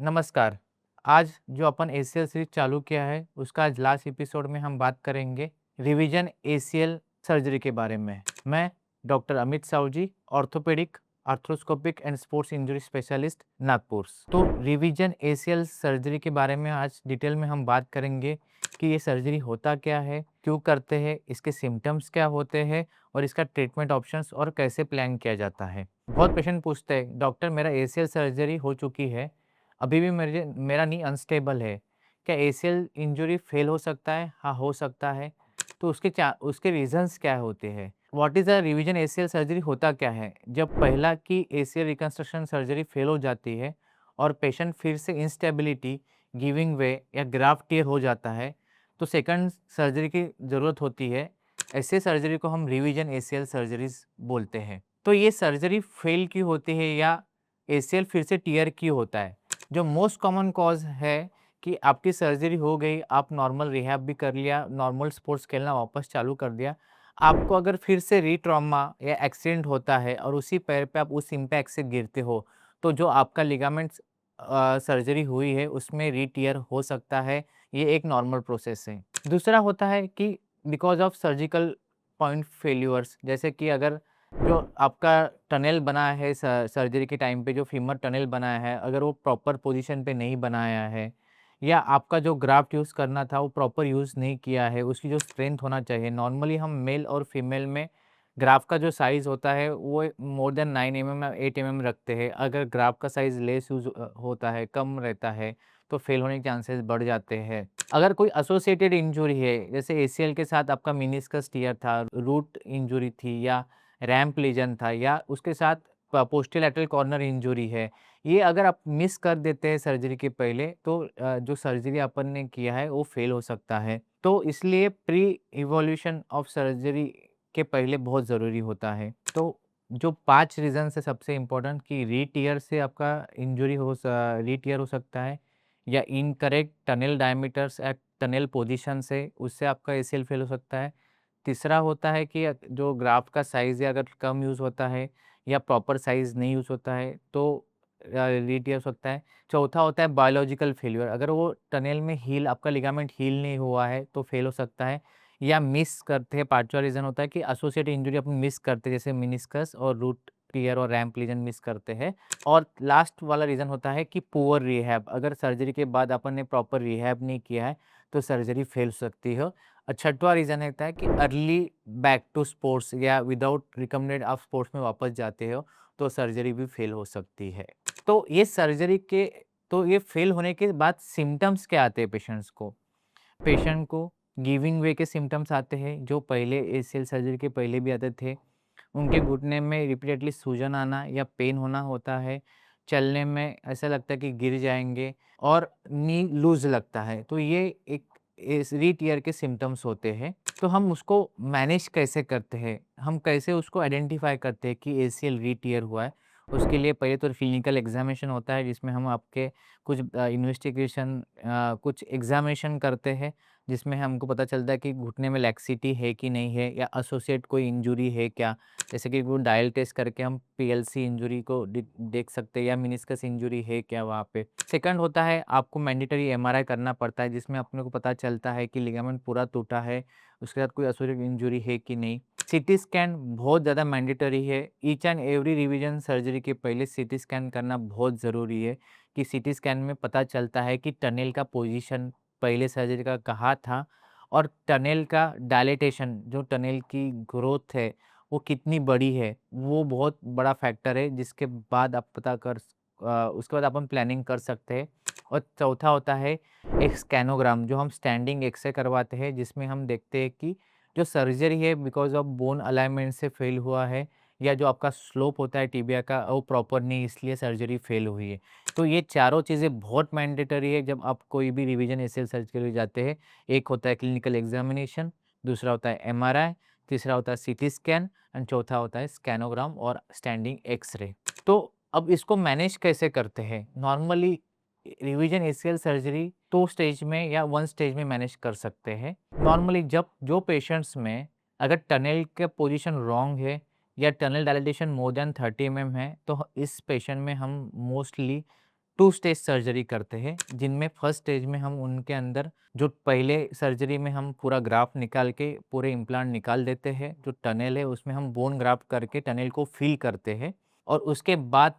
नमस्कार। आज जो अपन एसीएल सीरीज चालू किया है, उसका आज लास्ट एपिसोड में हम बात करेंगे रिवीजन एसीएल सर्जरी के बारे में। मैं doctor Amit Sahu ji, orthopaedic, arthroscopic and sports injury specialist, Nagpur. तो रिवीजन एसीएल सर्जरी के बारे में आज डिटेल में हम बात करेंगे कि ये सर्जरी होता क्या है, क्यों करते हैं, इसके सिम्टम्स क्या होते हैं और इसका ट्रीटमेंट ऑप्शंस और कैसे प्लान किया जाता है। बहुत पेशेंट पूछते हैं, डॉक्टर मेरा एसीएल सर्जरी हो चुकी है, अभी भी मेरा नी अनस्टेबल है, क्या एसीएल इंजरी फेल हो सकता है? हाँ, हो सकता है। तो उसके रीज़न्स क्या होते हैं? What is a revision ACL surgery होता क्या है? जब पहला की एसीएल रिकंस्ट्रक्शन सर्जरी फेल हो जाती है और पेशेंट फिर से इंस्टेबिलिटी, गिविंग वे या ग्राफ्ट टियर हो जाता है, तो सेकंड सर्जरी की ज़रूरत होती है। ऐसे सर्जरी को हम रिवीजन एसीएल सर्जरीज़ बोलते हैं। तो ये सर्जरी फेल क्यों होती है या एसीएल फिर से टियर क्यों होता है? जो मोस्ट कॉमन कॉज़ है कि आपकी सर्जरी हो गई, आप नॉर्मल रिहैब भी कर लिया, नॉर्मल स्पोर्ट्स खेलना वापस चालू कर दिया। आपको अगर फिर से रीट्रॉमा या एक्सीडेंट होता है और उसी पैर पे आप उस इम्पैक्ट से गिरते हो, तो जो आपका लिगामेंट्स सर्जरी हुई है, उसमें री-टियर हो सकता है। ये एक नॉर्मल प्रोसेस है। दूसरा होता है कि because of surgical point failures, जैसे कि अगर जो आपका टनल बना है सर्जरी के टाइम पे जो फीमर टनल बनाया है, अगर वो प्रॉपर पोजीशन पे नहीं बनाया है या आपका जो ग्राफ्ट यूज़ करना था वो प्रॉपर यूज़ नहीं किया है, उसकी जो स्ट्रेंथ होना चाहिए। नॉर्मली हम मेल और फीमेल में ग्राफ का जो साइज़ होता है वो मोर देन 9 एमएम या 8 एमएम रखते हैं। अगर ग्राफ का साइज़ लेस होता है, कम रहता है, तो फेल होने के चांसेस बढ़ जाते हैं। अगर कोई एसोसिएटेड इंजरी है, जैसे एसीएल के साथ आपका मेनिस्कस टियर था, रूट इंजरी थी या रैम्प लीजन था या उसके साथ पोस्टीरियर कॉर्नर इंजरी है, ये अगर आप मिस कर देते हैं सर्जरी के पहले तो जो सर्जरी अपन ने किया है वो फेल हो सकता है। तो इसलिए प्री इवोल्यूशन ऑफ सर्जरी के पहले बहुत ज़रूरी होता है। तो जो 5 रीज़न्स है सबसे इम्पोर्टेंट कि री-टियर से आपका इंजरी री-टियर हो सकता है या incorrect tunnel diameters at tunnel position से उससे आपका एसीएल फेल हो सकता है। तीसरा होता है कि जो ग्राफ का साइज़ है अगर कम यूज़ होता है या प्रॉपर साइज़ नहीं यूज़ होता है तो री-टियर हो सकता है। चौथा होता है बायोलॉजिकल फेल्योर, अगर वो टनल में हील आपका लिगामेंट हील नहीं हुआ है तो फेल हो सकता है या मिस करते हैं। पाँचवाँ रीज़न होता है कि एसोसिएटेड इंजरी अपन मिस करते हैं, जैसे मेनिस्कस और रूट टियर और रैम्प लीजन मिस करते हैं। और लास्ट वाला रीज़न होता है कि पुअर रिहैब, अगर सर्जरी के बाद अपन ने प्रॉपर रिहैब नहीं किया है तो सर्जरी फेल हो सकती है। और छठवां रीज़न रहता है कि अर्ली बैक टू स्पोर्ट्स या विदाउट रिकमेंडेड आप स्पोर्ट्स में वापस जाते हो तो सर्जरी भी फेल हो सकती है। तो ये सर्जरी के तो ये फेल होने के बाद सिम्पटम्स क्या आते हैं पेशेंट्स को? पेशेंट को गिविंग वे के सिम्पटम्स आते हैं जो पहले एसीएल सर्जरी के पहले भी आते थे। उनके घुटने में रिपीटेडली सूजन आना या पेन होना होता है। चलने में ऐसा लगता है कि गिर जाएँगे और नी लूज़ लगता है। तो ये एक इस री-टियर के सिम्पटम्स होते हैं। तो हम उसको मैनेज कैसे करते हैं? हम कैसे उसको आइडेंटिफ़ाई करते हैं कि एसीएल री-टियर हुआ है? उसके लिए पहले तो क्लिनिकल एग्ज़ामिनेशन होता है जिसमें हम आपके कुछ इन्वेस्टिगेशन कुछ एग्ज़ामिनेशन करते हैं, जिसमें हमको पता चलता है कि घुटने में लैक्सिटी है कि नहीं है या एसोसिएट कोई इंजरी है क्या? जैसे कि वो डायल टेस्ट करके हम पीएलसी इंजरी को देख सकते हैं या मेनिस्कस इंजरी है क्या वहाँ पे। सेकंड होता है आपको मैंडेटरी एमआरआई करना पड़ता है जिसमें अपने को पता चलता है कि लिगामेंट पूरा टूटा है, उसके साथ कोई एसोसिएटेड इंजरी है कि नहीं। सीटी स्कैन बहुत ज़्यादा मैंडेटरी है। Each and every revision surgery के पहले सीटी स्कैन करना बहुत ज़रूरी है कि सीटी स्कैन में पता चलता है कि टनेल का पोजीशन पहले सर्जरी का कहाँ था और टनेल का डायलेटेशन, जो टनेल की ग्रोथ है वो कितनी बड़ी है, वो बहुत बड़ा फैक्टर है जिसके बाद आप उसके बाद अपन प्लानिंग कर सकते हैं। और चौथा होता है एक स्कैनोग्राम जो हम स्टैंडिंग एक्स-रे करवाते हैं जिसमें हम देखते हैं कि जो सर्जरी है बिकॉज़ ऑफ बोन अलाइनमेंट से फेल हुआ है या जो आपका स्लोप होता है टिबिया का वो प्रॉपर नहीं इसलिए सर्जरी फेल हुई है। तो ये चारों चीज़ें बहुत मैंडेटरी है जब आप कोई भी रिवीजन एसीएल सर्जरी के लिए जाते हैं। एक होता है क्लिनिकल एग्ज़ामिनेशन, दूसरा होता है एमआरआई, तीसरा होता है सीटी स्कैन एंड चौथा होता है स्कैनोग्राम और स्टैंडिंग एक्स-रे। तो अब इसको मैनेज कैसे करते हैं? Normally revision ACL surgery 2 stage में या 1 स्टेज में मैनेज कर सकते हैं। नॉर्मली जब जो पेशेंट्स में अगर टनल का पोजीशन रॉन्ग है या tunnel dilatation more than 30 MM है, तो इस पेशेंट में हम मोस्टली 2 स्टेज सर्जरी करते हैं, जिनमें फर्स्ट स्टेज में हम उनके अंदर जो पहले सर्जरी में हम पूरा ग्राफ्ट निकाल के पूरे इम्प्लांट निकाल देते हैं, जो टनल है उसमें हम बोन ग्राफ्ट करके टनल को फिल करते हैं और उसके बाद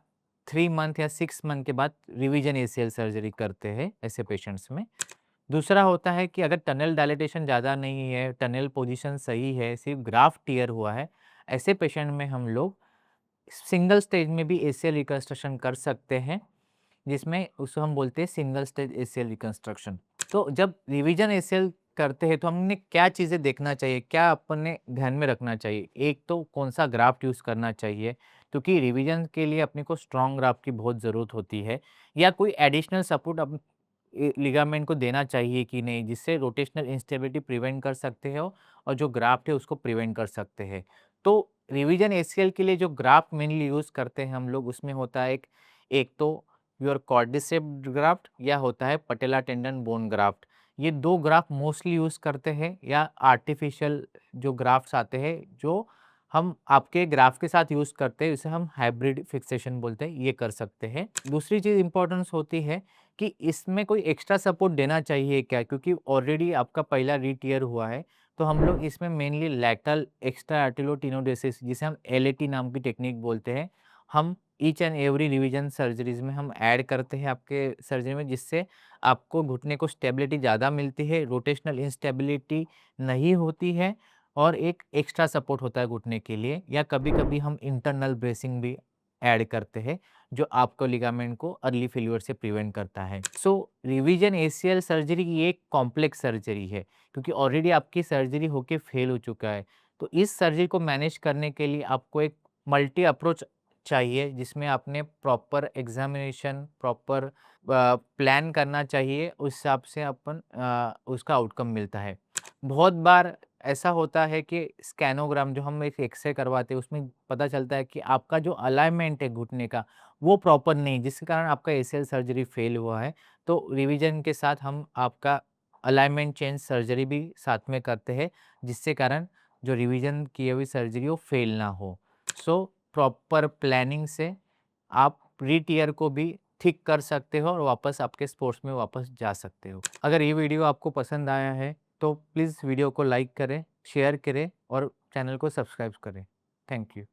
3 मंथ या 6 मंथ के बाद रिवीजन एसीएल सर्जरी करते हैं ऐसे पेशेंट्स में। दूसरा होता है कि अगर टनल डायलेटेशन ज़्यादा नहीं है, टनल पोजीशन सही है, सिर्फ ग्राफ्ट टियर हुआ है, ऐसे पेशेंट में हम लोग सिंगल स्टेज में भी एसीएल रिकंस्ट्रक्शन कर सकते हैं, जिसमें उसको हम बोलते हैं सिंगल स्टेज एसीएल रिकंस्ट्रक्शन। तो जब रिवीजन एसीएल करते हैं तो हमने क्या चीज़ें देखना चाहिए, क्या अपने ध्यान में रखना चाहिए? एक तो कौन-सा ग्राफ्ट यूज़ करना चाहिए, क्योंकि रिवीजन के लिए अपने को स्ट्रॉन्ग ग्राफ्ट की बहुत ज़रूरत होती है, या कोई एडिशनल सपोर्ट लिगामेंट को देना चाहिए कि नहीं, जिससे रोटेशनल इंस्टेबिलिटी प्रिवेंट कर सकते हो और जो ग्राफ्ट है उसको प्रिवेंट कर सकते हैं। तो रिवीजन एसीएल के लिए जो ग्राफ्ट मेनली यूज़ करते हैं हम लोग, उसमें होता है एक एक तो योर क्वाड्रिसेप्स ग्राफ्ट या होता है पटेला टेंडन बोन ग्राफ्ट। ये 2 ग्राफ्ट मोस्टली यूज़ करते हैं, या आर्टिफिशियल जो ग्राफ्ट्स आते हैं जो हम आपके ग्राफ्ट के साथ यूज़ करते हैं, इसे हम हाइब्रिड फिक्सेशन बोलते हैं, ये कर सकते हैं। दूसरी चीज़ इम्पोर्टेंस होती है कि इसमें कोई एक्स्ट्रा सपोर्ट देना चाहिए क्या? क्योंकि ऑलरेडी आपका पहला री-टियर हुआ है, तो हम लोग इसमें मेनली लैटरल एक्स्ट्रा आर्टिलोटेनोडेसिस, जिसे हम एलएटी नाम की टेक्निक बोलते हैं, हम each and every revision surgeries में हम ऐड करते हैं आपके सर्जरी में, जिससे आपको घुटने को स्टेबिलिटी ज़्यादा मिलती है, रोटेशनल इंस्टेबिलिटी नहीं होती है और एक एक्स्ट्रा सपोर्ट होता है घुटने के लिए, या कभी-कभी हम इंटरनल ब्रेसिंग भी ऐड करते हैं, जो आपको लिगामेंट को अर्ली फेल्योर से प्रिवेंट करता है। सो रिवीजन एसीएल सर्जरी ये एक कॉम्प्लेक्स सर्जरी है, क्योंकि ऑलरेडी आपकी सर्जरी होके फेल हो चुका है। तो इस सर्जरी को मैनेज करने के लिए आपको एक मल्टी अप्रोच चाहिए, जिसमें आपने प्रॉपर एग्ज़ामिनेशन, प्रॉपर प्लान करना चाहिए, उस हिसाब से अपन उसका आउटकम मिलता है। बहुत बार ऐसा होता है कि स्कैनोग्राम जो हम एक एक्स-रे करवाते हैं, उसमें पता चलता है कि आपका जो अलाइनमेंट है घुटने का, वो प्रॉपर नहीं, जिसके कारण आपका एसीएल सर्जरी फेल हुआ है। तो रिवीजन के साथ हम आपका अलाइनमेंट चेंज सर्जरी भी साथ में करते हैं, जिससे कारण जो रिवीजन की हुई सर्जरी वो फेल ना हो। सो प्रॉपर प्लानिंग से आप री-टियर को भी ठीक कर सकते हो और वापस आपके स्पोर्ट्स में वापस जा सकते हो। अगर ये वीडियो आपको पसंद आया है, तो प्लीज़ वीडियो को लाइक करें, शेयर करें और चैनल को सब्सक्राइब करें। Thank you.